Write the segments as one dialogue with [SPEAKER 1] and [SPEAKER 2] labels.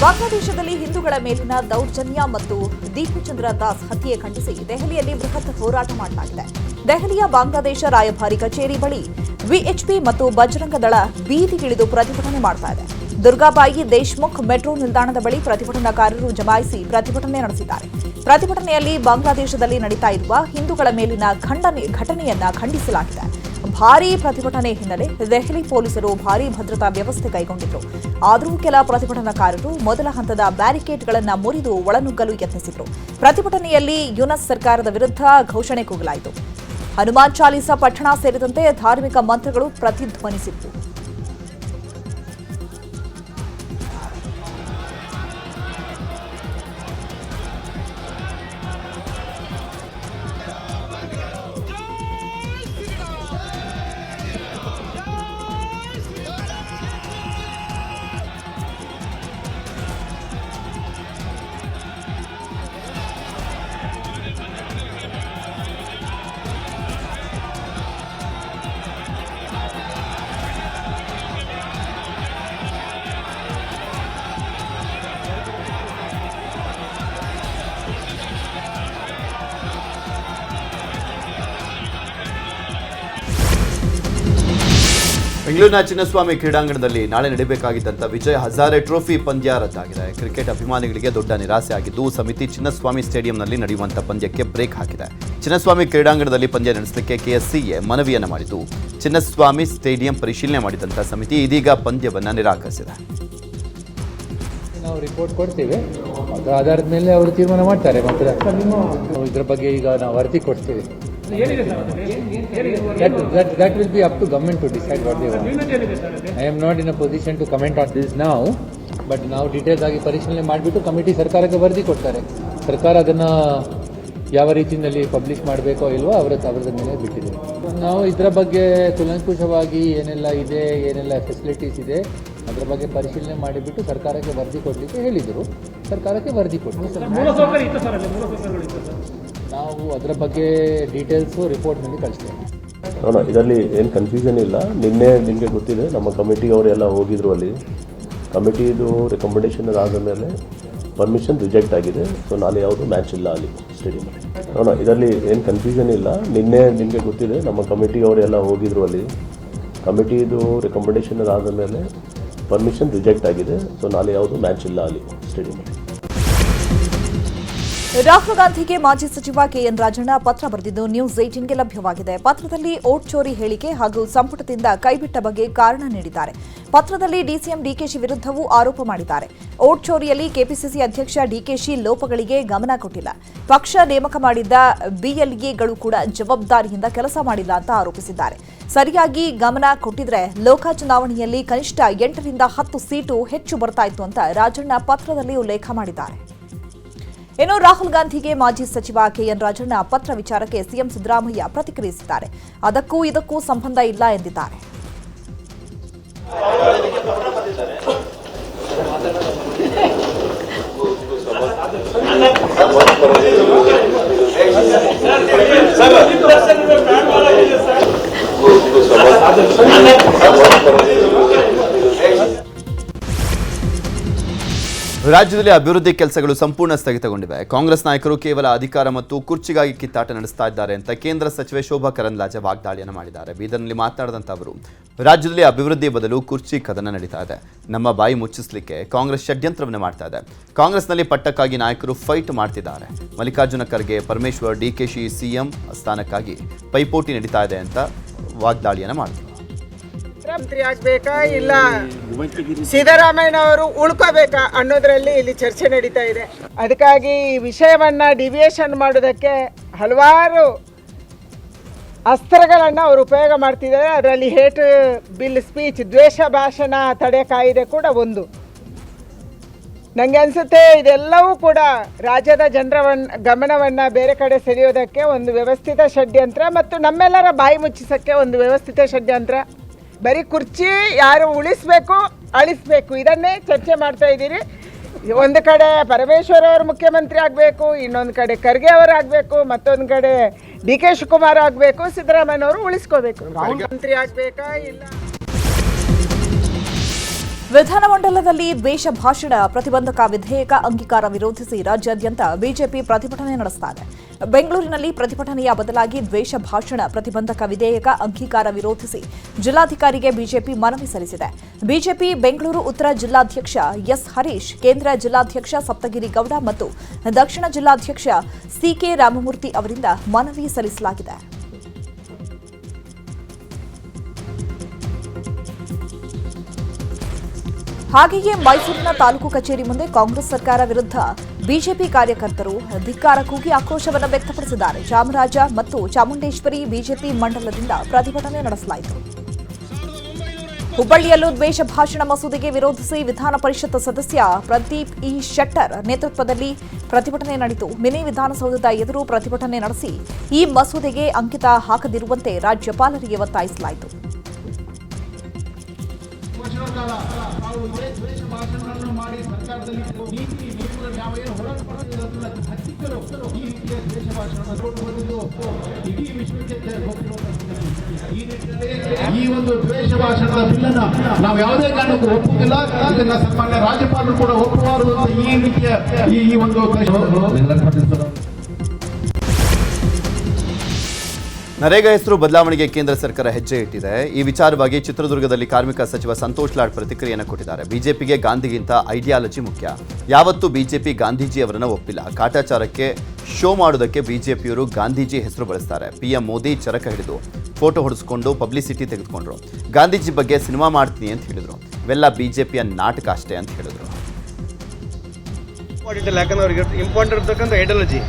[SPEAKER 1] ಬಾಂಗ್ಲಾದೇಶದಲ್ಲಿ ಹಿಂದೂಗಳ ಮೇಲಿನ ದೌರ್ಜನ್ಯ ಮತ್ತು ದೀಪಚಂದ್ರ ದಾಸ್ ಹತ್ಯೆ ಖಂಡಿಸಿ ದೆಹಲಿಯಲ್ಲಿ ಬೃಹತ್ ಹೋರಾಟ ಮಾಡಲಾಗಿದೆ. ದೆಹಲಿಯ ಬಾಂಗ್ಲಾದೇಶ ರಾಯಭಾರಿ ಕಚೇರಿ ಬಳಿ ವಿಎಚ್ಪಿ ಮತ್ತು ಬಜರಂಗ ದಳ ಬೀದಿಗಿಳಿದು ಪ್ರತಿಭಟನೆ ಮಾಡ್ತಾ ಇದೆ. ದುರ್ಗಾಬಾಯಿ ದೇಶ್ಮುಖ್ ಮೆಟ್ರೋ ನಿಲ್ದಾಣದ ಬಳಿ ಪ್ರತಿಭಟನಾಕಾರರು ಜಮಾಯಿಸಿ ಪ್ರತಿಭಟನೆ ನಡೆಸಿದ್ದಾರೆ. ಪ್ರತಿಭಟನೆಯಲ್ಲಿ ಬಾಂಗ್ಲಾದೇಶದಲ್ಲಿ ನಡೀತಾ ಇರುವ ಹಿಂದೂಗಳ ಮೇಲಿನ ಘಟನೆಯನ್ನ ಖಂಡಿಸಲಾಗಿದೆ. ಭಾರೀ ಪ್ರತಿಭಟನೆ ಹಿನ್ನೆಲೆ ದೆಹಲಿ ಪೊಲೀಸರು ಭಾರೀ ಭದ್ರತಾ ವ್ಯವಸ್ಥೆ ಕೈಗೊಂಡಿದ್ರು. ಆದರೂ ಕೆಲ ಪ್ರತಿಭಟನಾಕಾರರು ಮೊದಲ ಹಂತದ ಬ್ಯಾರಿಕೇಡ್ಗಳನ್ನು ಮುರಿದು ಒಳನುಗ್ಗಲು ಯತ್ನಿಸಿದ್ರು. ಪ್ರತಿಭಟನೆಯಲ್ಲಿ ಯುನಸ್ ಸರ್ಕಾರದ ವಿರುದ್ಧ ಘೋಷಣೆ ಕೂಗಲಾಯಿತು. ಹನುಮಾನ್ ಚಾಲೀಸಾ ಪಠಣ ಸೇರಿದಂತೆ ಧಾರ್ಮಿಕ ಮಂತ್ರಗಳು ಪ್ರತಿಧ್ವನಿಸಿತ್ತು.
[SPEAKER 2] ಬೆಂಗಳೂರಿನ ಚಿನ್ನಸ್ವಾಮಿ ಕ್ರೀಡಾಂಗಣದಲ್ಲಿ ನಾಳೆ ನಡೆಯಬೇಕಾಗಿದ್ದಂಥ ವಿಜಯ್ ಹಜಾರೆ ಟ್ರೋಫಿ ಪಂದ್ಯ ರದ್ದಾಗಿದೆ. ಕ್ರಿಕೆಟ್ ಅಭಿಮಾನಿಗಳಿಗೆ ದೊಡ್ಡ ನಿರಾಸೆ ಆಗಿದ್ದು ಸಮಿತಿ ಚಿನ್ನಸ್ವಾಮಿ ಸ್ಟೇಡಿಯಂನಲ್ಲಿ ನಡೆಯುವಂಥ ಪಂದ್ಯಕ್ಕೆ ಬ್ರೇಕ್ ಹಾಕಿದೆ. ಚಿನ್ನಸ್ವಾಮಿ ಕ್ರೀಡಾಂಗಣದಲ್ಲಿ ಪಂದ್ಯ ನಡೆಸಲಿಕ್ಕೆ ಕೆಎಸ್ಸಿಎ ಮನವಿಯನ್ನು ಮಾಡಿದ್ದು ಚಿನ್ನಸ್ವಾಮಿ ಸ್ಟೇಡಿಯಂ ಪರಿಶೀಲನೆ ಮಾಡಿದಂಥ ಸಮಿತಿ ಇದೀಗ ಪಂದ್ಯವನ್ನು ನಿರಾಕರಿಸಿದೆ.
[SPEAKER 3] ನಾವು ರಿಪೋರ್ಟ್ ಕೊಡ್ತೀವಿ, ಅದರ ಆಧಾರದ ಮೇಲೆ ಅವರು ತೀರ್ಮಾನ ಮಾಡ್ತಾರೆ. ಮಾತ್ರ ಇದರ ಬಗ್ಗೆ ಈಗ ನಾವು ವರದಿ ಕೊಡ್ತೀವಿ. That will be up to government to decide what they want. I am not in a position to comment on this now, but ನಾವು ಡೀಟೇಲ್ಸ್ ಆಗಿ ಪರಿಶೀಲನೆ ಮಾಡಿಬಿಟ್ಟು ಕಮಿಟಿ ಸರ್ಕಾರಕ್ಕೆ ವರದಿ ಕೊಡ್ತಾರೆ. ಸರ್ಕಾರ ಅದನ್ನು ಯಾವ ರೀತಿಯಲ್ಲಿ ಪಬ್ಲಿಷ್ ಮಾಡಬೇಕೋ ಇಲ್ವೋ ಅವರದ ಮೇಲೆ ಬಿಟ್ಟಿದೆ. ನಾವು ಇದರ ಬಗ್ಗೆ ಕೂಲಂಕುಷವಾಗಿ ಏನೆಲ್ಲ ಇದೆ, ಏನೆಲ್ಲ ಫೆಸಿಲಿಟೀಸ್ ಇದೆ ಅದರ ಬಗ್ಗೆ ಪರಿಶೀಲನೆ ಮಾಡಿಬಿಟ್ಟು ಸರ್ಕಾರಕ್ಕೆ ವರದಿ ಕೊಡಲಿಕ್ಕೆ ಹೇಳಿದರು. ಸರ್ಕಾರಕ್ಕೆ ವರದಿ ಕೊಟ್ಟರು. ನಾವು ಅದರ ಬಗ್ಗೆ ಡೀಟೇಲ್ಸು ರಿಪೋರ್ಟ್ನಲ್ಲಿ ಕಳಿಸ್ತೇವೆ.
[SPEAKER 4] ಇದರಲ್ಲಿ ಏನು ಕನ್ಫ್ಯೂಷನ್ ಇಲ್ಲ. ನಿನ್ನೆ ನಿಮಗೆ ಗೊತ್ತಿದೆ, ನಮ್ಮ ಕಮಿಟಿಯವರೆಲ್ಲ ಹೋಗಿದ್ರು. ಅಲ್ಲಿ ಕಮಿಟಿದು ರೆಕಮೆಂಡೇಶನ್ ಆದ ಮೇಲೆ ಪರ್ಮಿಷನ್ ರಿಜೆಕ್ಟ್ ಆಗಿದೆ. ಸೊ ನಾಳೆ ಯಾವುದು ಮ್ಯಾಚ್ ಇಲ್ಲ ಅಲ್ಲಿ ಸ್ಟೇಡಿಯಮಲ್ಲಿ. ಇದರಲ್ಲಿ ಏನು ಕನ್ಫ್ಯೂಷನ್ ಇಲ್ಲ. ನಿನ್ನೆ ನಿಮಗೆ ಗೊತ್ತಿದೆ, ನಮ್ಮ ಕಮಿಟಿಯವರೆಲ್ಲ ಹೋಗಿದ್ರು. ಅಲ್ಲಿ ಕಮಿಟಿದು ರೆಕಮೆಂಡೇಶನ್ ಆದ ಮೇಲೆ ಪರ್ಮಿಷನ್ ರಿಜೆಕ್ಟ್ ಆಗಿದೆ. ಸೊ ನಾಳೆ ಯಾವುದು ಮ್ಯಾಚ್ ಇಲ್ಲ ಅಲ್ಲಿ ಸ್ಟೇಡಿಯಮಲ್ಲಿ.
[SPEAKER 1] ರಾಹುಲ್ ಗಾಂಧಿಗೆ ಮಾಜಿ ಸಚಿವ ಕೆಎನ್ ರಾಜಣ್ಣ ಪತ್ರ ಬರೆದಿದ್ದು ನ್ಯೂಸ್ 18ಗೆ ಲಭ್ಯವಾಗಿದೆ. ಪತ್ರದಲ್ಲಿ ಓಟ್ ಚೋರಿ ಹೇಳಿಕೆ ಹಾಗೂ ಸಂಪುಟದಿಂದ ಕೈಬಿಟ್ಟ ಬಗ್ಗೆ ಕಾರಣ ನೀಡಿದ್ದಾರೆ. ಪತ್ರದಲ್ಲಿ ಡಿಸಿಎಂ ಡಿಕೆಶಿ ವಿರುದ್ಧವೂ ಆರೋಪ ಮಾಡಿದ್ದಾರೆ. ಓಟ್ ಚೋರಿಯಲ್ಲಿ ಕೆಪಿಸಿಸಿ ಅಧ್ಯಕ್ಷ ಡಿಕೆಶಿ ಲೋಪಗಳಿಗೆ ಗಮನ ಕೊಟ್ಟಿಲ್ಲ. ಪಕ್ಷ ನೇಮಕ ಮಾಡಿದ್ದ ಬಿಎಲ್ಎಗಳು ಕೂಡ ಜವಾಬ್ದಾರಿಯಿಂದ ಕೆಲಸ ಮಾಡಿಲ್ಲ ಅಂತ ಆರೋಪಿಸಿದ್ದಾರೆ. ಸರಿಯಾಗಿ ಗಮನ ಕೊಟ್ಟಿದ್ರೆ ಲೋಕ ಚುನಾವಣೆಯಲ್ಲಿ ಕನಿಷ್ಠ 8ರಿಂದ 10 ಸೀಟು ಹೆಚ್ಚು ಬರ್ತಾ ಇತ್ತು ಅಂತ ರಾಜಣ್ಣ ಪತ್ರದಲ್ಲಿ ಉಲ್ಲೇಖ ಮಾಡಿದ್ದಾರೆ. ಇನ್ನು ರಾಹುಲ್ ಗಾಂಧಿಗೆ ಮಾಜಿ ಸಚಿವ ಕೆಎನ್ ರಾಜಣ್ಣ ಪತ್ರ ವಿಚಾರಕ್ಕೆ ಸಿಎಂ ಸಿದ್ದರಾಮಯ್ಯ ಪ್ರತಿಕ್ರಿಯಿಸಿದ್ದಾರೆ. ಅದಕ್ಕೂ ಇದಕ್ಕೂ ಸಂಬಂಧ ಇಲ್ಲ ಎಂದಿದ್ದಾರೆ.
[SPEAKER 2] ರಾಜ್ಯದಲ್ಲಿ ಅಭಿವೃದ್ಧಿ ಕೆಲಸಗಳು ಸಂಪೂರ್ಣ ಸ್ಥಗಿತಗೊಂಡಿವೆ. ಕಾಂಗ್ರೆಸ್ ನಾಯಕರು ಕೇವಲ ಅಧಿಕಾರ ಮತ್ತು ಕುರ್ಚಿಗಾಗಿ ಕಿತ್ತಾಟ ನಡೆಸ್ತಾ ಇದ್ದಾರೆ ಅಂತ ಕೇಂದ್ರ ಸಚಿವೆ ಶೋಭಾ ಕರಂದ್ಲಾಜೆ ವಾಗ್ದಾಳಿಯನ್ನು ಮಾಡಿದ್ದಾರೆ. ಬೀದರ್ನಲ್ಲಿ ಮಾತನಾಡಿದಂಥ ಅವರು, ರಾಜ್ಯದಲ್ಲಿ ಅಭಿವೃದ್ಧಿ ಬದಲು ಕುರ್ಚಿ ಕದನ ನಡೀತಾ ಇದೆ. ನಮ್ಮ ಬಾಯಿ ಮುಚ್ಚಿಸಲಿಕ್ಕೆ ಕಾಂಗ್ರೆಸ್ ಷಡ್ಯಂತ್ರವನ್ನು ಮಾಡ್ತಾ ಇದೆ. ಕಾಂಗ್ರೆಸ್ನಲ್ಲಿ ಪಟ್ಟಕ್ಕಾಗಿ ನಾಯಕರು ಫೈಟ್ ಮಾಡ್ತಿದ್ದಾರೆ. ಮಲ್ಲಿಕಾರ್ಜುನ ಖರ್ಗೆ, ಪರಮೇಶ್ವರ್, ಡಿಕೆಶಿ ಸಿಎಂ ಸ್ಥಾನಕ್ಕಾಗಿ ಪೈಪೋಟಿ ನಡೀತಾ ಇದೆ ಅಂತ ವಾಗ್ದಾಳಿಯನ್ನು ಮಾಡಿದರು.
[SPEAKER 5] ಮಂತ್ರಿ ಆಗ್ಬೇಕಾ ಇಲ್ಲ ಸಿದ್ದರಾಮಯ್ಯನವರು ಉಳ್ಕೋಬೇಕಾ ಅನ್ನೋದ್ರಲ್ಲಿ ಇಲ್ಲಿ ಚರ್ಚೆ ನಡೀತಾ ಇದೆ. ಅದಕ್ಕಾಗಿ ಈ ವಿಷಯವನ್ನ ಡಿವಿಯೇಷನ್ ಮಾಡೋದಕ್ಕೆ ಹಲವಾರು ಅಸ್ತ್ರಗಳನ್ನು ಅವರು ಉಪಯೋಗ ಮಾಡ್ತಿದ್ದಾರೆ. ಅದರಲ್ಲಿ ಹೇಟ್ ಬಿಲ್ ಸ್ಪೀಚ್, ದ್ವೇಷ ಭಾಷಣ ತಡೆ ಕಾಯಿದೆ ಕೂಡ ಒಂದು. ನನಗೆ ಅನಿಸುತ್ತೆ ಇದೆಲ್ಲವೂ ಕೂಡ ರಾಜ್ಯದ ಜನರ ಗಮನವನ್ನು ಬೇರೆ ಕಡೆ ಸೆಳೆಯೋದಕ್ಕೆ ಒಂದು ವ್ಯವಸ್ಥಿತ ಷಡ್ಯಂತ್ರ ಮತ್ತು ನಮ್ಮೆಲ್ಲರ ಬಾಯಿ ಮುಚ್ಚಿಸೋಕ್ಕೆ ಒಂದು ವ್ಯವಸ್ಥಿತ ಷಡ್ಯಂತ್ರ. ಬರೀ ಕುರ್ಚಿ ಯಾರು ಉಳಿಸ್ಬೇಕು ಅಳಿಸ್ಬೇಕು ಇದನ್ನೇ ಚರ್ಚೆ ಮಾಡ್ತಾ ಇದ್ದೀರಿ. ಒಂದು ಕಡೆ ಪರಮೇಶ್ವರ್ ಅವರು ಮುಖ್ಯಮಂತ್ರಿ ಆಗಬೇಕು, ಇನ್ನೊಂದು ಕಡೆ ಖರ್ಗೆ ಅವರು ಆಗಬೇಕು, ಮತ್ತೊಂದು ಕಡೆ ಡಿ ಕೆ ಶಿವಕುಮಾರ್ ಆಗಬೇಕು, ಸಿದ್ದರಾಮಯ್ಯನವರು ಉಳಿಸ್ಕೋಬೇಕು. ಮಂತ್ರಿ ಆಗಬೇಕಾ ಇಲ್ಲ.
[SPEAKER 1] ವಿಧಾನಮಂಡಲದಲ್ಲಿ ದ್ವೇಷ ಭಾಷಣ ಪ್ರತಿಬಂಧಕ ವಿಧೇಯಕ ಅಂಗೀಕಾರ ವಿರೋಧಿಸಿ ರಾಜ್ಯಾದ್ಯಂತ ಬಿಜೆಪಿ ಪ್ರತಿಭಟನೆ ನಡೆಸ್ತಾ ಇದೆ. ಬೆಂಗಳೂರಿನಲ್ಲಿ ಪ್ರತಿಭಟನೆಯ ಬದಲಾಗಿ ದ್ವೇಷ ಭಾಷಣ ಪ್ರತಿಬಂಧಕ ವಿಧೇಯಕ ಅಂಗೀಕಾರ ವಿರೋಧಿಸಿ ಜಿಲ್ಲಾಧಿಕಾರಿಗೆ ಬಿಜೆಪಿ ಮನವಿ ಸಲ್ಲಿಸಿದೆ. ಬಿಜೆಪಿ ಬೆಂಗಳೂರು ಉತ್ತರ ಜಿಲ್ಲಾಧ್ಯಕ್ಷ ಎಸ್ ಹರೀಶ್, ಕೇಂದ್ರ ಜಿಲ್ಲಾಧ್ಯಕ್ಷ ಸಪ್ತಗಿರಿ ಗೌಡ ಮತ್ತು ದಕ್ಷಿಣ ಜಿಲ್ಲಾಧ್ಯಕ್ಷ ಸಿಕೆ ರಾಮಮೂರ್ತಿ ಅವರಿಂದ ಮನವಿ ಸಲ್ಲಿಸಲಾಗಿದೆ. ಹಾಗೆಯೇ ಮೈಸೂರಿನ ತಾಲೂಕು ಕಚೇರಿ ಮುಂದೆ ಕಾಂಗ್ರೆಸ್ ಸರ್ಕಾರ ವಿರುದ್ಧ ಬಿಜೆಪಿ ಕಾರ್ಯಕರ್ತರು ಧಿಕ್ಕಾರ ಕೂಗಿ ಆಕ್ರೋಶವನ್ನು ವ್ಯಕ್ತಪಡಿಸಿದ್ದಾರೆ. ಚಾಮರಾಜ ಮತ್ತು ಚಾಮುಂಡೇಶ್ವರಿ ಬಿಜೆಪಿ ಮಂಡಲದಿಂದ ಪ್ರತಿಭಟನೆ ನಡೆಸಲಾಯಿತು. ಹುಬ್ಬಳ್ಳಿಯಲ್ಲೂ ದ್ವೇಷ ಭಾಷಣ ಮಸೂದೆಗೆ ವಿರೋಧಿಸಿ ವಿಧಾನ ಪರಿಷತ್ ಸದಸ್ಯ ಪ್ರದೀಪ್ ಇ ಶೆಟ್ಟರ್ ನೇತೃತ್ವದಲ್ಲಿ ಪ್ರತಿಭಟನೆ ನಡೆಯಿತು. ಮಿನಿ ವಿಧಾನಸೌಧದ ಎದುರು ಪ್ರತಿಭಟನೆ ನಡೆಸಿ ಈ ಮಸೂದೆಗೆ ಅಂಕಿತ ಹಾಕದಿರುವಂತೆ ರಾಜ್ಯಪಾಲರಿಗೆ ಒತ್ತಾಯಿಸಲಾಯಿತು.
[SPEAKER 6] ಈ ಒಂದು ದ್ವೇಷ ಭಾಷಣದ ಬಿಲ್ಲನ್ನು ನಾವು ಯಾವುದೇ ಕಾರಣಕ್ಕೂ ಒಪ್ಪುತ್ತಿಲ್ಲ. ಇದನ್ನ ಸನ್ಮಾನ್ಯ ರಾಜ್ಯಪಾಲರು ಕೂಡ ಒಪ್ಪುವರು. ಈ ರೀತಿಯ ಈ ಒಂದು
[SPEAKER 2] ನರೇಗಾ ಹೆಸರು ಬದಲಾವಣೆಗೆ ಕೇಂದ್ರ ಸರ್ಕಾರ ಹೆಜ್ಜೆ ಇಟ್ಟಿದೆ. ಈ ವಿಚಾರವಾಗಿ ಚಿತ್ರದುರ್ಗದಲ್ಲಿ ಕಾರ್ಮಿಕ ಸಚಿವ ಸಂತೋಷ್ ಲಾಡ್ ಪ್ರತಿಕ್ರಿಯೆಯನ್ನು ಕೊಟ್ಟಿದ್ದಾರೆ. ಬಿಜೆಪಿಗೆ ಗಾಂಧಿಗಿಂತ ಐಡಿಯಾಲಜಿ ಮುಖ್ಯ. ಯಾವತ್ತೂ ಬಿಜೆಪಿ ಗಾಂಧೀಜಿ ಅವರನ್ನು ಒಪ್ಪಿಲ್ಲ. ಕಾಟಾಚಾರಕ್ಕೆ ಶೋ ಮಾಡೋದಕ್ಕೆ ಬಿಜೆಪಿಯವರು ಗಾಂಧೀಜಿ ಹೆಸರು ಬಳಸ್ತಾರೆ. ಪಿಎಂ ಮೋದಿ ಚರಕ ಹಿಡಿದು ಫೋಟೋ ಹೊಡೆಸ್ಕೊಂಡು ಪಬ್ಲಿಸಿಟಿ ತೆಗೆದುಕೊಂಡ್ರು. ಗಾಂಧೀಜಿ ಬಗ್ಗೆ ಸಿನಿಮಾ ಮಾಡ್ತೀನಿ ಅಂತ ಹೇಳಿದ್ರು. ಇವೆಲ್ಲ ಬಿಜೆಪಿಯ ನಾಟಕ ಅಷ್ಟೇ ಅಂತ ಹೇಳಿದ್ರು.
[SPEAKER 7] ಯಾಕಂದ್ರೆ ಅವ್ರಿಗೆ ಇಂಪಾರ್ಟೆಂಟ್ ಇರ್ತಕ್ಕಂಥ ಐಡಿಯಾಲಜಿ.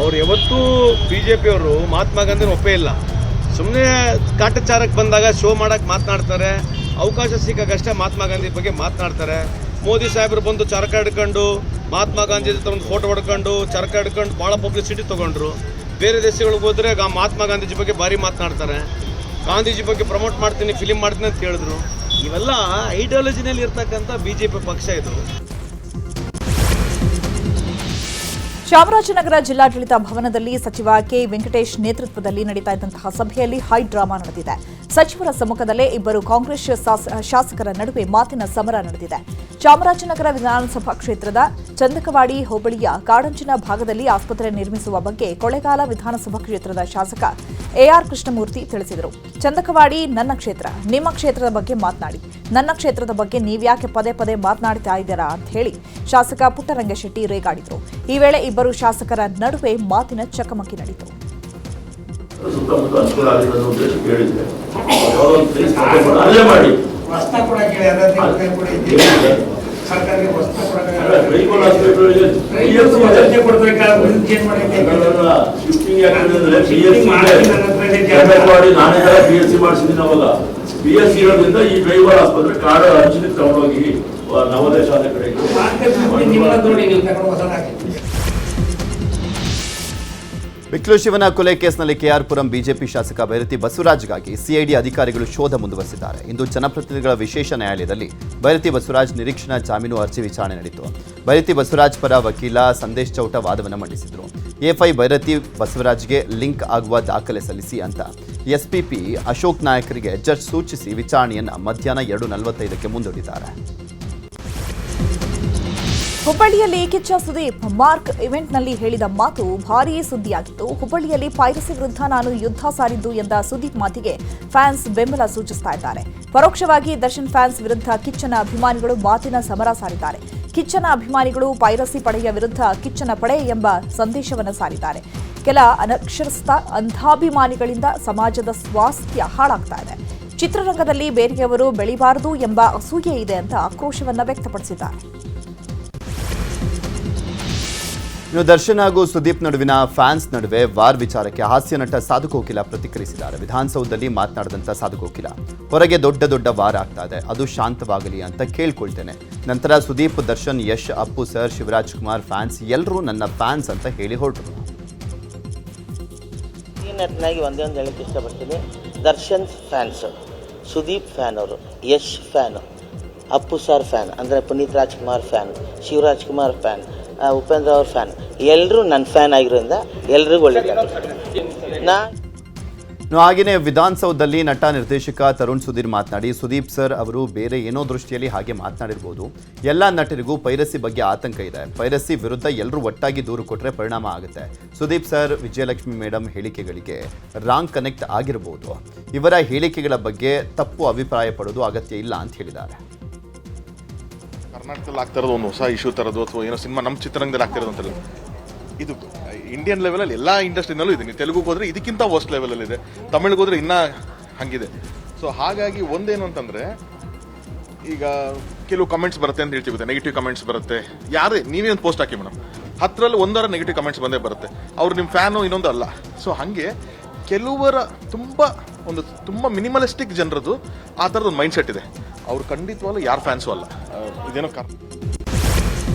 [SPEAKER 7] ಅವ್ರು ಯಾವತ್ತೂ ಬಿಜೆಪಿ ಅವರು ಮಹಾತ್ಮ ಗಾಂಧಿನ ಒಪ್ಪೇ ಇಲ್ಲ. ಸುಮ್ಮನೆ ಕಾಟಾಚಾರಕ್ಕೆ ಬಂದಾಗ ಶೋ ಮಾಡಕ್ಕೆ ಮಾತನಾಡ್ತಾರೆ. ಅವಕಾಶ ಸಿಕ್ಕಾಗಷ್ಟೇ ಮಹಾತ್ಮ ಗಾಂಧಿ ಬಗ್ಗೆ ಮಾತನಾಡ್ತಾರೆ. ಮೋದಿ ಸಾಹೇಬರು ಬಂದು ಚರಕ ಹಿಡ್ಕೊಂಡು ಮಹಾತ್ಮ ಗಾಂಧಿ ಜೊತೆ ಒಂದು ಫೋಟೋ ಹೊಡ್ಕೊಂಡು ಚರಕ ಹಿಡ್ಕೊಂಡು ಭಾಳ ಪಬ್ಲಿಸಿಟಿ ತೊಗೊಂಡ್ರು. ಬೇರೆ ದೇಶಗಳಿಗೆ ಹೋದರೆ ಮಹಾತ್ಮ ಗಾಂಧೀಜಿ ಬಗ್ಗೆ ಭಾರಿ ಮಾತನಾಡ್ತಾರೆ. ಗಾಂಧೀಜಿ ಬಗ್ಗೆ ಪ್ರಮೋಟ್ ಮಾಡ್ತೀನಿ, ಫಿಲಿಮ್ ಮಾಡ್ತೀನಿ ಅಂತ ಹೇಳಿದ್ರು. ಇವೆಲ್ಲ ಐಡಿಯಾಲಜಿನಲ್ಲಿ ಇರ್ತಕ್ಕಂಥ ಬಿಜೆಪಿ ಪಕ್ಷ ಇದು.
[SPEAKER 1] ಚಾಮರಾಜನಗರ ಜಿಲ್ಲಾಡಳಿತ ಭವನದಲ್ಲಿ ಸಚಿವ ಕೆ ವೆಂಕಟೇಶ್ ನೇತೃತ್ವದಲ್ಲಿ ನಡೀತಾ ಇದ್ದಂತಹ ಸಭೆಯಲ್ಲಿ ಹೈ ಡ್ರಾಮಾ ನಡೆದಿದೆ. ಸಚಿವರ ಸಮ್ಮುಖದಲ್ಲೇ ಇಬ್ಬರು ಕಾಂಗ್ರೆಸ್ ಶಾಸಕರ ನಡುವೆ ಮಾತಿನ ಸಮರ ನಡೆದಿದೆ. ಚಾಮರಾಜನಗರ ವಿಧಾನಸಭಾ ಕ್ಷೇತ್ರದ ಚಂದಕವಾಡಿ ಹೋಬಳಿಯ ಕಾಡಂಚಿನ ಭಾಗದಲ್ಲಿ ಆಸ್ಪತ್ರೆ ನಿರ್ಮಿಸುವ ಬಗ್ಗೆ ಕೊಳ್ಳೇಗಾಲ ವಿಧಾನಸಭಾ ಕ್ಷೇತ್ರದ ಶಾಸಕ ಎಆರ್ ಕೃಷ್ಣಮೂರ್ತಿ ತಿಳಿಸಿದರು. ಚಂದಕವಾಡಿ ನನ್ನ ಕ್ಷೇತ್ರ, ನಿಮ್ಮ ಕ್ಷೇತ್ರದ ಬಗ್ಗೆ ಮಾತನಾಡಿ, ನನ್ನ ಕ್ಷೇತ್ರದ ಬಗ್ಗೆ ನೀವ್ಯಾಕೆ ಪದೇ ಪದೇ ಮಾತನಾಡ್ತಾ ಇದ್ದೀರಾ ಅಂತ ಹೇಳಿ ಶಾಸಕ ಪುಟ್ಟರಂಗಶೆಟ್ಟಿ ರೇಗಾಡಿದರು. ಈ ವೇಳೆ ಇಬ್ಬರು ಶಾಸಕರ ನಡುವೆ ಮಾತಿನ ಚಕಮಕಿ ನಡೆಯಿತು.
[SPEAKER 8] BSc ಇರೋದ್ರಿಂದ ಈ ಬೈವಾಲ್ ಆಸ್ಪತ್ರೆ ಕಾಡ ಅಂಚಿನ ತಗೊಂಡೋಗಿ ನವೋದಯ ಶಾಲೆ ಕಡೆಗೆ
[SPEAKER 2] ಬಿಕ್ಲು ಶಿವನ ಕೊಲೆ ಕೇಸ್ನಲ್ಲಿ ಕೆಆರ್ಪುರಂ ಬಿಜೆಪಿ ಶಾಸಕ ಭೈರತಿ ಬಸವರಾಜ್ಗಾಗಿ ಸಿಐಡಿ ಅಧಿಕಾರಿಗಳು ಶೋಧ ಮುಂದುವರೆಸಿದ್ದಾರೆ. ಇಂದು ಜನಪ್ರತಿನಿಧಿಗಳ ವಿಶೇಷ ನ್ಯಾಯಾಲಯದಲ್ಲಿ ಭೈರತಿ ಬಸವರಾಜ್ ನಿರೀಕ್ಷಣಾ ಜಾಮೀನು ಅರ್ಜಿ ವಿಚಾರಣೆ ನಡೆಯಿತು. ಭೈರತಿ ಬಸವರಾಜ್ ಪರ ವಕೀಲ ಸಂದೇಶ್ ಚೌಟ ವಾದವನ್ನು ಮಂಡಿಸಿದರು. ಎಫ್ಐ ಭೈರತಿ ಬಸವರಾಜ್ಗೆ ಲಿಂಕ್ ಆಗುವ ದಾಖಲೆ ಸಲ್ಲಿಸಿ ಅಂತ ಎಸ್ಪಿಪಿ ಅಶೋಕ್ ನಾಯಕರಿಗೆ ಜಡ್ಜ್ ಸೂಚಿಸಿ ವಿಚಾರಣೆಯನ್ನು ಮಧ್ಯಾಹ್ನ 2:45ಕ್ಕೆ ಮುಂದೂಡಿದ್ದಾರೆ.
[SPEAKER 1] ಹುಬ್ಬಳ್ಳಿಯಲ್ಲಿ ಕಿಚ್ಚ ಸುದೀಪ್ ಮಾರ್ಕ್ ಇವೆಂಟ್ನಲ್ಲಿ ಹೇಳಿದ ಮಾತು ಭಾರೀ ಸುದ್ದಿಯಾಗಿತ್ತು. ಹುಬ್ಬಳ್ಳಿಯಲ್ಲಿ ಪೈರಸಿ ವಿರುದ್ಧ ನಾನು ಯುದ್ಧ ಸಾರಿದ್ದು ಎಂದ ಸುದೀಪ್ ಮಾತಿಗೆ ಫ್ಯಾನ್ಸ್ ಬೆಂಬಲ ಸೂಚಿಸ್ತಾ ಇದ್ದಾರೆ. ಪರೋಕ್ಷವಾಗಿ ದರ್ಶನ್ ಫ್ಯಾನ್ಸ್ ವಿರುದ್ಧ ಕಿಚ್ಚನ ಅಭಿಮಾನಿಗಳು ಮಾತಿನ ಸಮರ ಸಾರಿದ್ದಾರೆ. ಕಿಚ್ಚನ ಅಭಿಮಾನಿಗಳು ಪೈರಸಿ ಪಡೆಯ ವಿರುದ್ಧ ಕಿಚ್ಚನ ಪಡೆ ಎಂಬ ಸಂದೇಶವನ್ನು ಸಾರಿದ್ದಾರೆ. ಕೆಲ ಅನಕ್ಷರಸ್ಥ ಅಂಧಾಭಿಮಾನಿಗಳಿಂದ ಸಮಾಜದ ಸ್ವಾಸ್ಥ್ಯ ಹಾಳಾಗ್ತಾ ಇದೆ. ಚಿತ್ರರಂಗದಲ್ಲಿ ಬೇರೆಯವರು ಬೆಳಿಬಾರದು ಎಂಬ ಅಸೂಯೆ ಇದೆ ಅಂತ ಆಕ್ರೋಶವನ್ನು ವ್ಯಕ್ತಪಡಿಸಿದ್ದಾರೆ.
[SPEAKER 2] ಇನ್ನು ದರ್ಶನ್ ಹಾಗೂ ಸುದೀಪ್ ನಡುವಿನ ಫ್ಯಾನ್ಸ್ ನಡುವೆ ವಾರ್ ವಿಚಾರಕ್ಕೆ ಹಾಸ್ಯ ನಟ ಸಾಧು ಕೋಕಿಲ ಪ್ರತಿಕ್ರಿಯಿಸಿದ್ದಾರೆ. ವಿಧಾನಸೌಧದಲ್ಲಿ ಮಾತನಾಡಿದಂಥ ಸಾಧು ಕೋಕಿಲ, ಹೊರಗೆ ದೊಡ್ಡ ದೊಡ್ಡ ವಾರ್ ಆಗ್ತಾ ಇದೆ, ಅದು ಶಾಂತವಾಗಲಿ ಅಂತ ಕೇಳ್ಕೊಳ್ತೇನೆ. ನಂತರ ಸುದೀಪ್, ದರ್ಶನ್, ಯಶ್, ಅಪ್ಪು ಸರ್, ಶಿವರಾಜ್ ಕುಮಾರ್ ಫ್ಯಾನ್ಸ್ ಎಲ್ಲರೂ ನನ್ನ ಫ್ಯಾನ್ಸ್ ಅಂತ ಹೇಳಿ ಹೊರಟರು.
[SPEAKER 9] ಈ ನೆಟ್ನಾಗಿ ಒಂದೇ ಒಂದು ಹೇಳಕ್ಕೆ ಇಷ್ಟಪಡ್ತೀನಿ. ದರ್ಶನ್ ಫ್ಯಾನ್ಸ್, ಸುದೀಪ್ ಫ್ಯಾನ್, ಅವರು Yash fan, Appu sir fan ಅಂದರೆ ಪುನೀತ್ ರಾಜ್ಕುಮಾರ್ ಫ್ಯಾನ್, ಶಿವರಾಜ್ ಕುಮಾರ್ ಫ್ಯಾನ್, ಉಪೇಂದ್ರ ಅವ್ರ ಫ್ಯಾನ್, ಎಲ್ಲರೂ ನನ್ನ ಫ್ಯಾನ್ ಆಗಿರೋದ್ರಿಂದ ಎಲ್ರಿಗೂ ಒಳ್ಳೆಯದು.
[SPEAKER 2] ಹಾಗೆಯೇ ವಿಧಾನಸೌಧದಲ್ಲಿ ನಟ ನಿರ್ದೇಶಕ ತರುಣ್ ಸುಧೀರ್ ಮಾತನಾಡಿ, ಸುದೀಪ್ ಸರ್ ಅವರು ಬೇರೆ ಏನೋ ದೃಷ್ಟಿಯಲ್ಲಿ ಹಾಗೆ ಮಾತನಾಡಿರ್ಬೋದು. ಎಲ್ಲ ನಟರಿಗೂ ಪೈರಸಿ ಬಗ್ಗೆ ಆತಂಕ ಇದೆ. ಪೈರಸಿ ವಿರುದ್ಧ ಎಲ್ಲರೂ ಒಟ್ಟಾಗಿ ದೂರು ಕೊಟ್ಟರೆ ಪರಿಣಾಮ ಆಗುತ್ತೆ. ಸುದೀಪ್ ಸರ್, ವಿಜಯಲಕ್ಷ್ಮಿ ಮೇಡಮ್ ಹೇಳಿಕೆಗಳಿಗೆ ರಾಂಗ್ ಕನೆಕ್ಟ್ ಆಗಿರಬಹುದು. ಇವರ ಹೇಳಿಕೆಗಳ ಬಗ್ಗೆ ತಪ್ಪು ಅಭಿಪ್ರಾಯ ಪಡೋದು ಅಗತ್ಯ ಇಲ್ಲ ಅಂತ ಹೇಳಿದ್ದಾರೆ.
[SPEAKER 10] ಕರ್ನಾಟಕದಲ್ಲಿ ಆಗ್ತಾ ಇರೋದು ಒಂದು ಹೊಸ ಇಶ್ಯೂ ತರೋದು ಅಥವಾ ಏನೋ ಸಿನಿಮಾ ನಮ್ಮ ಚಿತ್ರರಂಗದಲ್ಲಿ ಆಗ್ತಿರೋದು ಅಂತಲ್ಲ, ಇದು ಇಂಡಿಯನ್ ಲೆವೆಲಲ್ಲಿ ಎಲ್ಲ ಇಂಡಸ್ಟ್ರಿನಲ್ಲೂ ಇದೆ. ನೀವು ತೆಲುಗುಗೆ ಹೋದ್ರೆ ಇದಕ್ಕಿಂತ ವರ್ಸ್ಟ್ ಲೆವೆಲಲ್ಲಿ ಇದೆ, ತಮಿಳಿಗೆ ಹೋದ್ರೆ ಇನ್ನೂ ಹಂಗಿದೆ. ಸೊ ಹಾಗಾಗಿ ಒಂದೇನು ಅಂತಂದರೆ, ಈಗ ಕೆಲವು ಕಮೆಂಟ್ಸ್ ಬರುತ್ತೆ ಅಂತ ಹೇಳ್ತೀವಿ, ನೆಗೆಟಿವ್ ಕಮೆಂಟ್ಸ್ ಬರುತ್ತೆ. ಯಾರೇ ನೀವೇ ಒಂದು ಪೋಸ್ಟ್ ಹಾಕಿ ಮೇಡಮ್, 10ರಲ್ಲಿ 1 ನೆಗೆಟಿವ್ ಕಮೆಂಟ್ಸ್ ಬಂದೇ ಬರುತ್ತೆ. ಅವ್ರು ನಿಮ್ಮ ಫ್ಯಾನು ಇನ್ನೊಂದು ಅಲ್ಲ. ಸೊ ಹಾಗೆ ಕೆಲವರ ತುಂಬ ಮಿನಿಮಲಿಸ್ಟಿಕ್ ಜನರದ್ದು ಆ ಥರದ್ದು ಒಂದು ಮೈಂಡ್ ಸೆಟ್ ಇದೆ. ಅವ್ರು ಖಂಡಿತವಾಗ್ಲೂ ಯಾರು ಫ್ಯಾನ್ಸು ಅಲ್ಲ. ಇದೇನೋ